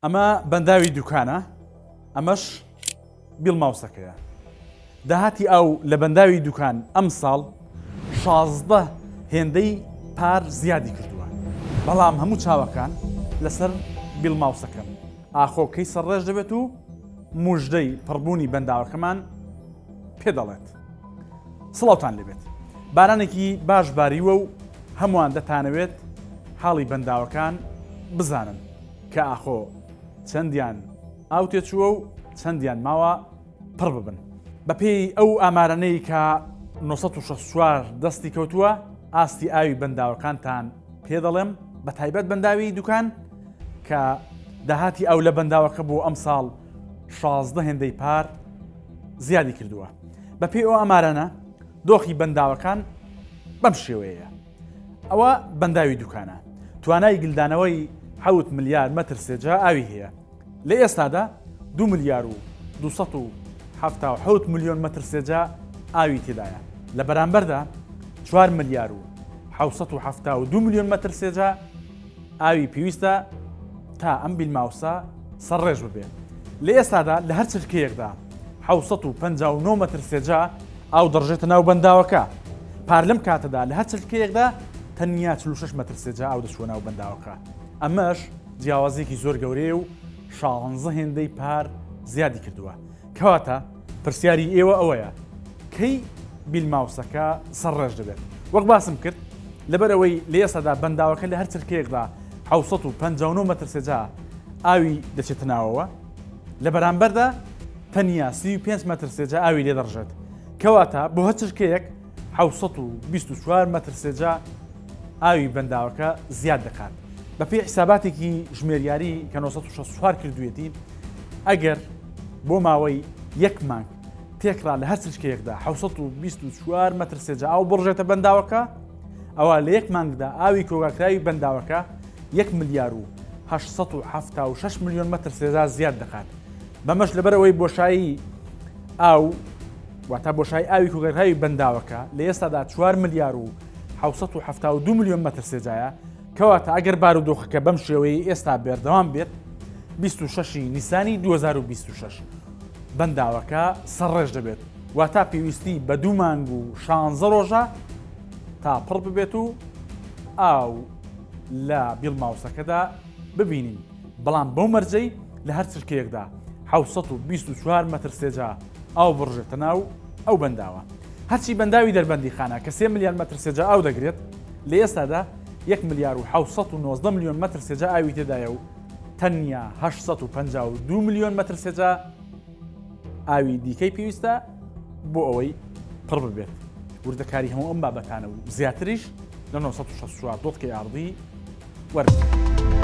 ئەمە بەنداوی دوکانە، ئەمەش بیڵماوسەکەیە. داهاتی ئەو لە بەنداوی دوکان ئەم ساڵ 16 هێندەی پار زیادی کردووە، بەڵام هەموو چاوەکان لەسەر بیڵماوسەکەن. ئاخۆکەی سەرڕێژ دەبێت و موژدەی پڕبوونی بەنداوەکەمان پێ دەڵێت. سڵاوتان لێبێت. بارانێکی باش باریوە و هەمووان دەتانەوێت حاڵی بەنداوەکان بزانن کە ئاخۆ چەندیان ئاو تێچووە و چەندیان ماوە پڕ ببن. بەپێی ئەو ئامارانەی کە 964 دەستی کەوتووە، ئاستی ئاوی بەنداوەکانتان پێ دەڵێم، بە تایبەت بەنداوی دوکان کە داهاتی ئەو لە بەنداوەکە بۆ ئەم ساڵ 16 هێندەی پار زیادی کردووە. بەپێی ئەو ئامارانە دۆخی بەنداوەکان بەم شێوەیە. ئەوە بەنداوی دوکانە. توانای گلدانەوەی 7 ملیار مەتر سێجا ئاوی هەیە. لە ئێستادا 2 ملیار و 277 ملیۆن مەتر سێجا ئاوی تێدایە. لە بەرامبەردا 4 ملیار و 772 ملیۆن مەتر سێجا ئاوی پێویستە تا ئەم بیلماوسە سەرڕێژ ببێت. لە ئێستادا لە هەر چرکەیەکدا 759 مەتر سێجا ئاو دەڕژێتە ناو بەنداوەکە. پار لەم کاتەدا لە هەر چرکەیەکدا تەنیا 46 مەتر سێجا ئاو دەچوە ناو بەنداوەکە. ئەمەش جیاوازێکی زۆر گەورەیە و 16 هێندەی پار زیادی کردووە. کەواتە پرسیاری ئێوە ئەوەیە کەی بیلماوسەکە سەرڕێژ دەبێت. وەک باسم کرد، لەبەرەوەی لە ئێستادا بەنداوەکە لە هەر چرکەیەکدا 759 مەتر سێجا ئاوی دەچێتە ناوەوە، لە بەرامبەردا تەنیا 35 مەتر سێجا ئاوی لێ دەڕژێت. کەواتە بۆ هەر چرکەیەک 724 مەتر سێجا ئاوی بەنداوەکە زیاد دەکات. بەپێی حساباتێکی ژمێریاری کە 964 کردوێتی، ئەگەر بۆ ماوەی یەک مانگ تێکرا لە هەر چرکەیەکدا 724 مەتر سێجا ئاو بڕژێتە بەنداوەکە، ئەوە لە یەک مانگدا ئاوی کۆگاکراوی بەنداوەکە 1 ملیار و 876 ملیۆن مەتر سێجا زیاد دەکات. بەمەش لەبەرەوەی بۆشایی ئاو واتە بۆشایی ئاوی کۆگاکراوی بەنداوەکە لە ئێستادا 4 ملیار و 772 ملیۆن مەتر سێجایە. کەواتە ئەگەر بارودۆخەکە بەم شێوەیە ئێستا بێردەوام بێت، 26 نیسانی 2026 بەنداوەکە سەرڕێژ دەبێت، واتە پێویستی بە 2 مانگ و 16 ڕۆژە تا پڕ ببێت و ئاو لە بیڵماوسەکەدا ببینین. بەڵام بەو مەرجەی لە هەر چرکەیەکدا 724 مەتر سێجا ئاو بڕژێتە ناو ئەو بەنداوە. هەرچی بەنداوی دەربەندی خانە کە 3 ملیار مەتر سێجا ئاو دەگرێت، لە ئێستادا 1 ملیار و 719 ملیۆن مەتر سێجا ئاوی تێدایە و تەنیا 852 ملیۆن مەتر سێجا ئاوی دیکەی پێویستە بۆ ئەوەی پڕ ببێت. وردەکاری هەموو ئەم بابەتانە و زیاتریش لە 964 دۆتکەی ئاردی وەرگرت.